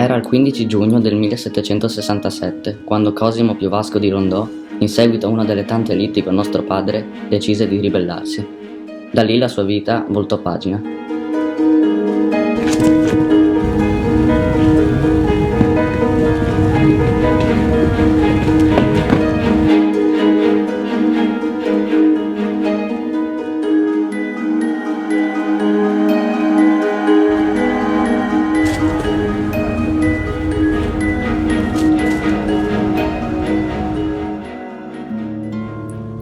Era il 15 giugno del 1767, quando Cosimo più Vasco di Rondò, in seguito a una delle tante liti con nostro padre, decise di ribellarsi. Da lì la sua vita voltò pagina.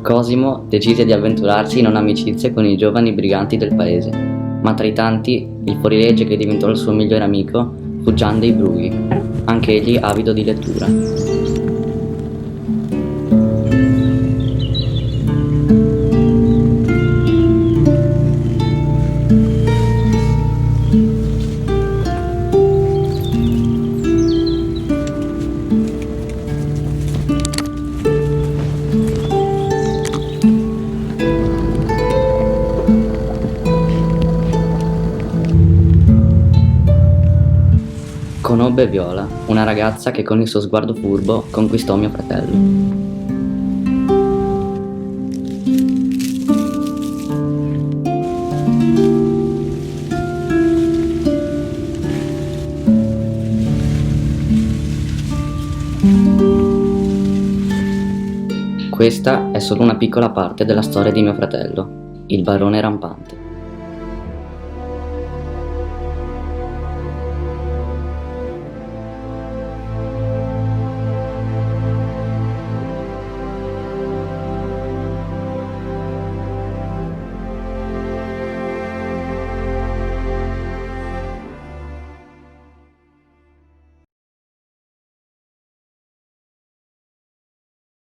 Cosimo decise di avventurarsi in un'amicizia con i giovani briganti del paese, ma tra i tanti il fuorilegge che diventò il suo migliore amico fu Gian dei Brughi, anch'egli avido di lettura. Conobbe Viola, una ragazza che con il suo sguardo furbo conquistò mio fratello. Questa è solo una piccola parte della storia di mio fratello, il barone rampante.